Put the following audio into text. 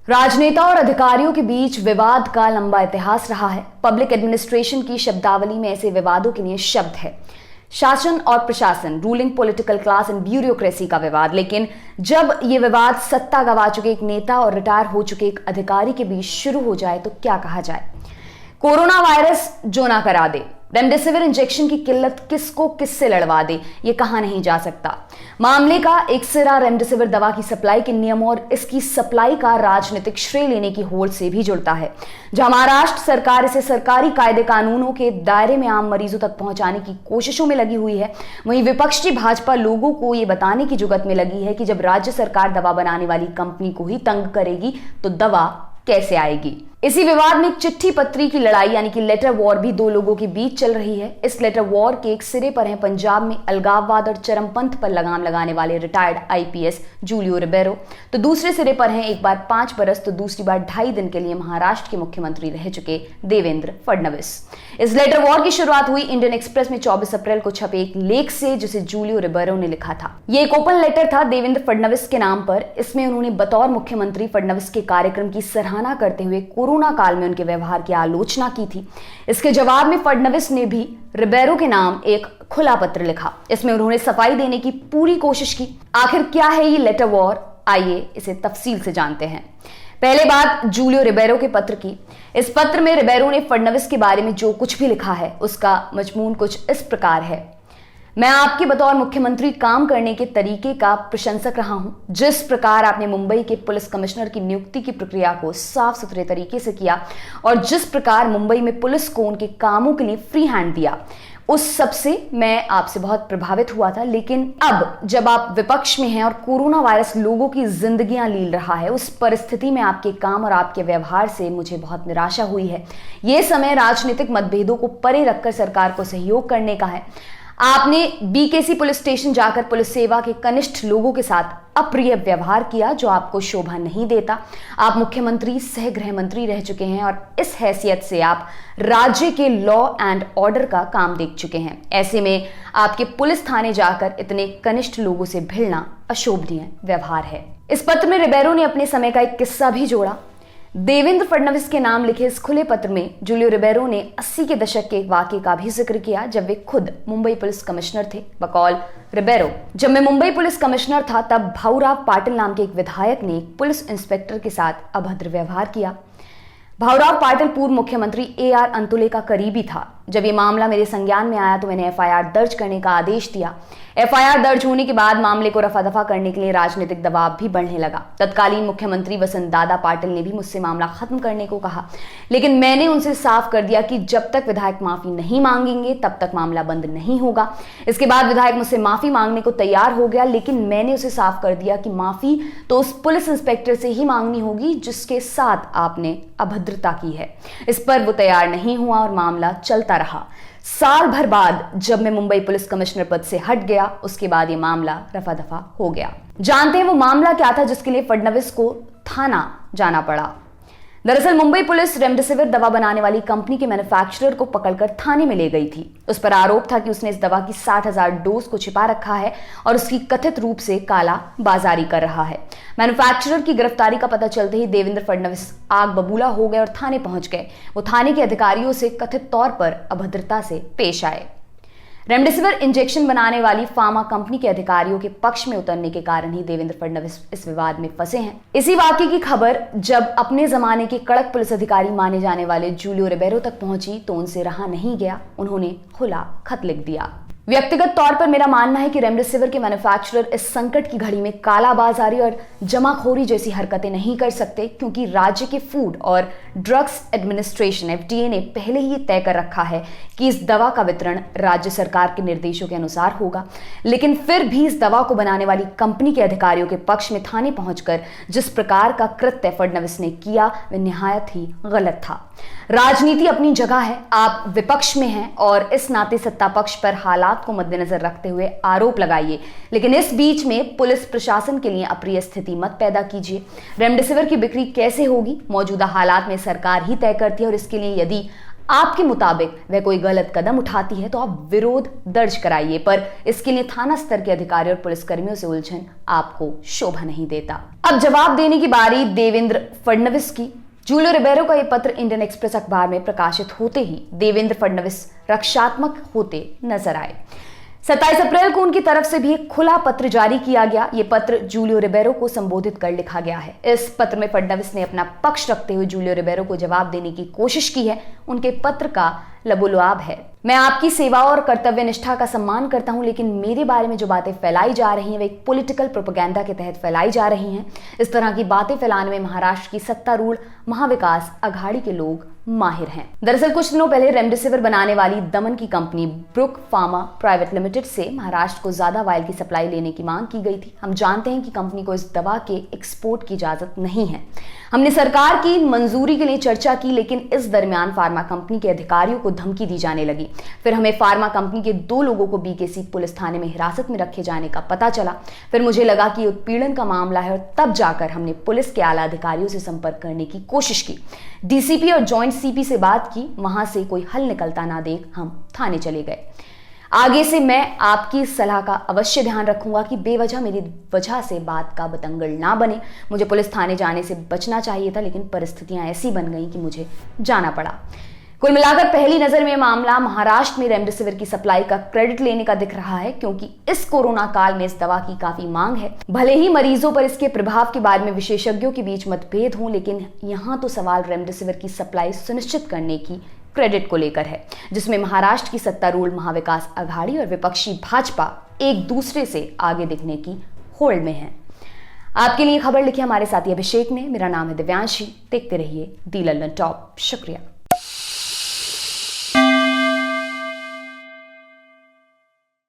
राजनेता और अधिकारियों के बीच विवाद का लंबा इतिहास रहा है। पब्लिक एडमिनिस्ट्रेशन की शब्दावली में ऐसे विवादों के लिए शब्द है शासन और प्रशासन, ruling political class and bureaucracy का विवाद। लेकिन जब ये विवाद सत्ता गंवा चुके एक नेता और रिटायर हो चुके एक अधिकारी के बीच शुरू हो जाए तो क्या कहा जाए। कोरोना वायरस जो ना करा दे, रेमडेसिविर इंजेक्शन की किल्लत किसको किससे लड़वा दे, ये कहा नहीं जा सकता। मामले का एक सिरा रेमडेसिविर दवा की सप्लाई के नियम और इसकी सप्लाई का राजनीतिक श्रेय लेने की होड़ से भी जुड़ता है। जहां महाराष्ट्र सरकार इसे सरकारी कायदे कानूनों के दायरे में आम मरीजों तक पहुंचाने की कोशिशों में लगी हुई है, वहीं विपक्षी भाजपा लोगों को ये बताने की जुगत में लगी है कि जब राज्य सरकार दवा बनाने वाली कंपनी को ही तंग करेगी तो दवा कैसे आएगी। इसी विवाद में एक चिट्ठी पत्री की लड़ाई यानी कि लेटर वॉर भी दो लोगों के बीच चल रही है। इस लेटर वॉर के एक सिरे पर हैं पंजाब में अलगाववाद और चरमपंथ पर लगाम लगाने वाले रिटायर्ड आईपीएस जूलियो रिबेरो, तो दूसरे सिरे पर हैं एक बार 5 बरस तो दूसरी बार 2.5 दिन के लिए महाराष्ट्र के मुख्यमंत्री रह चुके देवेंद्र फडणवीस। इस लेटर वॉर की शुरुआत हुई इंडियन एक्सप्रेस में 24 अप्रैल को छपे एक लेख से, जिसे जूलियो रिबेरो ने लिखा था। ये एक ओपन लेटर था देवेंद्र फडणवीस के नाम पर। इसमें उन्होंने बतौर मुख्यमंत्री फडणवीस के कार्यक्रम की सराहना करते हुए कोरोना काल में उनके व्यवहार की आलोचना की थी। इसके जवाब में फडणवीस ने भी रिबेरो के नाम एक खुला पत्र लिखा। इसमें उन्होंने सफाई देने की पूरी कोशिश की। आखिर क्या है ये लेटर वॉर, आइए इसे तफसील से जानते हैं। पहले बात जूलियो रिबेरो के पत्र की। इस पत्र में रिबेरो ने फडणवीस के बारे में जो कुछ भी लिखा है उसका मजमून कुछ इस प्रकार है। मैं आपके बतौर मुख्यमंत्री काम करने के तरीके का प्रशंसक रहा हूं। जिस प्रकार आपने मुंबई के पुलिस कमिश्नर की नियुक्ति की प्रक्रिया को साफ सुथरे तरीके से किया और जिस प्रकार मुंबई में पुलिस को उनके कामों के लिए फ्री हैंड दिया, उस सबसे मैं आपसे बहुत प्रभावित हुआ था। लेकिन अब जब आप विपक्ष में हैं और कोरोना वायरस लोगों की जिंदगियां लील रहा है, उस परिस्थिति में आपके काम और आपके व्यवहार से मुझे बहुत निराशा हुई है। यह समय राजनीतिक मतभेदों को परे रखकर सरकार को सहयोग करने का है। आपने बीकेसी पुलिस स्टेशन जाकर पुलिस सेवा के कनिष्ठ लोगों के साथ अप्रिय व्यवहार किया जो आपको शोभा नहीं देता। आप मुख्यमंत्री सह गृह मंत्री रह चुके हैं और इस हैसियत से आप राज्य के लॉ एंड ऑर्डर का काम देख चुके हैं। ऐसे में आपके पुलिस थाने जाकर इतने कनिष्ठ लोगों से भिड़ना अशोभनीय व्यवहार है। इस पत्र में रिबेरो ने अपने समय का एक किस्सा भी जोड़ा। देवेंद्र फडणवीस के नाम लिखे इस खुले पत्र में जूलियो रिबेरो ने 80 के दशक के एक वाकये का भी जिक्र किया जब वे खुद मुंबई पुलिस कमिश्नर थे। बकौल रिबेरो, जब मैं मुंबई पुलिस कमिश्नर था तब भाऊराव पाटिल नाम के एक विधायक ने एक पुलिस इंस्पेक्टर के साथ अभद्र व्यवहार किया। भाऊराव पाटिल पूर्व मुख्यमंत्री AR अंतुले का करीबी था। जब ये मामला मेरे संज्ञान में आया तो मैंने FIR दर्ज करने का आदेश दिया। FIR दर्ज होने के बाद मामले को रफा दफा करने के लिए राजनीतिक दबाव भी बढ़ने लगा। तत्कालीन मुख्यमंत्री वसंत दादा पाटिल ने भी मुझसे मामला खत्म करने को कहा, लेकिन मैंने उनसे साफ कर दिया कि जब तक विधायक माफी नहीं मांगेंगे तब तक मामला बंद नहीं होगा। इसके बाद विधायक मुझसे माफी मांगने को तैयार हो गया, लेकिन मैंने उसे साफ कर दिया कि माफी तो उस पुलिस इंस्पेक्टर से ही मांगनी होगी जिसके साथ आपने अभद्रता की है। इस पर वो तैयार नहीं हुआ और मामला चलता रहा। साल भर बाद जब मैं मुंबई पुलिस कमिश्नर पद से हट गया, उसके बाद ये मामला रफा दफा हो गया। जानते हैं वो मामला क्या था जिसके लिए फडणवीस को थाना जाना पड़ा। दरअसल मुंबई पुलिस रेमडेसिविर दवा बनाने वाली कंपनी के मैन्युफैक्चरर को पकड़कर थाने में ले गई थी। उस पर आरोप था कि उसने इस दवा की 60,000 डोज को छिपा रखा है और उसकी कथित रूप से काला बाजारी कर रहा है। मैन्युफैक्चरर की गिरफ्तारी का पता चलते ही देवेंद्र फडणवीस आग बबूला हो गए और थाने पहुंच गए। वो थाने के अधिकारियों से कथित तौर पर अभद्रता से पेश आए। रेमडेसिविर इंजेक्शन बनाने वाली फार्मा कंपनी के अधिकारियों के पक्ष में उतरने के कारण ही देवेंद्र फडणवीस इस विवाद में फंसे हैं। इसी वाकये की खबर जब अपने जमाने के कड़क पुलिस अधिकारी माने जाने वाले जूलियो रिबेरो तक पहुंची तो उनसे रहा नहीं गया। उन्होंने खुला खत लिख दिया। व्यक्तिगत तौर पर मेरा मानना है कि रेमडेसिविर के मैन्युफैक्चरर इस संकट की घड़ी में कालाबाजारी और जमाखोरी जैसी हरकतें नहीं कर सकते, क्योंकि राज्य के फूड और ड्रग्स एडमिनिस्ट्रेशन FDA ने पहले ही तय कर रखा है कि इस दवा का वितरण राज्य सरकार के निर्देशों के अनुसार होगा। लेकिन फिर भी इस दवा को बनाने वाली कंपनी के अधिकारियों के पक्ष में थाने पहुंचकर जिस प्रकार का कृत्य फडणवीस ने किया वह निहायत ही गलत था। राजनीति अपनी जगह है, आप विपक्ष में हैं और इस नाते सत्ता पक्ष पर हालात को मद्देनजर रखते हुए आरोप लगाइए, लेकिन इस बीच में पुलिस प्रशासन के लिए अप्रिय स्थिति मत पैदा कीजिए। रेमडेसिविर की बिक्री कैसे होगी, मौजूदा हालात में सरकार ही तय करती है और इसके लिए यदि आपके मुताबिक वह कोई गलत कदम उठाती है तो आप विरोध दर्ज कराइए, पर इसके लिए थाना स्तर के अधिकारी और पुलिसकर्मियों से उलझन आपको शोभा नहीं देता। अब जवाब देने की बारी देवेंद्र फडणवीस की। जूलियो रिबेरो का यह पत्र इंडियन एक्सप्रेस अखबार में प्रकाशित होते ही देवेंद्र फडणवीस रक्षात्मक होते नजर आए। 27 अप्रैल को उनकी तरफ से भी एक खुला पत्र जारी किया गया। ये पत्र जूलियो रिबेरो को संबोधित कर लिखा गया है। इस पत्र में फडणवीस ने अपना पक्ष रखते हुए जूलियो रिबेरो को जवाब देने की कोशिश की है। उनके पत्र का लबोलुआब है, मैं आपकी सेवा और कर्तव्य निष्ठा का सम्मान करता हूं, लेकिन मेरे बारे में जो बातें फैलाई जा रही हैं वे एक पॉलिटिकल प्रोपेगेंडा के तहत फैलाई जा रही हैं। इस तरह की बातें फैलाने में महाराष्ट्र की सत्तारूढ़ महाविकास अघाड़ी के लोग माहिर हैं। दरअसल कुछ दिनों पहले रेमडेसिविर बनाने वाली दमन की company Brook Pharma Private Limited से महाराष्ट्र को ज्यादा वायल की सप्लाई लेने की मांग की गई थी। हम जानते हैं कि कंपनी को इस दवा के एक्सपोर्ट की इजाजत नहीं है। हमने सरकार की मंजूरी के लिए चर्चा की, लेकिन इस दरमियान फार्मा कंपनी के अधिकारियों को धमकी दी जाने लगी। फिर हमें फार्मा कंपनी के 2 लोगों को बीकेसी पुलिस थाने में हिरासत में रखे जाने का पता चला। फिर मुझे लगा कि उत्पीड़न का मामला है और तब जाकर हमने पुलिस के आला अधिकारियों से संपर्क करने की कोशिश की। डीसीपी और जॉइंट सीपी से बात की, वहां से कोई हल निकलता ना देख हम थाने चले गए। आगे से मैं आपकी सलाह का अवश्य ध्यान रखूंगा कि बेवजह मेरी वजह से बात का बतंगड़ ना बने। मुझे पुलिस थाने जाने से बचना चाहिए था, लेकिन परिस्थितियां ऐसी बन गई कि मुझे जाना पड़ा। कुल मिलाकर पहली नजर में मामला महाराष्ट्र में रेमडेसिविर की सप्लाई का क्रेडिट लेने का दिख रहा है, क्योंकि इस कोरोना काल में इस दवा की काफी मांग है। भले ही मरीजों पर इसके प्रभाव के बारे में विशेषज्ञों के बीच मतभेद हों, लेकिन यहाँ तो सवाल रेमडेसिविर की सप्लाई सुनिश्चित करने की क्रेडिट को लेकर है, जिसमें महाराष्ट्र की सत्तारूढ़ महाविकास अघाड़ी और विपक्षी भाजपा एक दूसरे से आगे दिखने की होड़ में है। आपके लिए खबर लिखी हमारे साथी अभिषेक ने। मेरा नाम है दिव्यांशी। देखते रहिए दी लल्लन टॉप। शुक्रिया।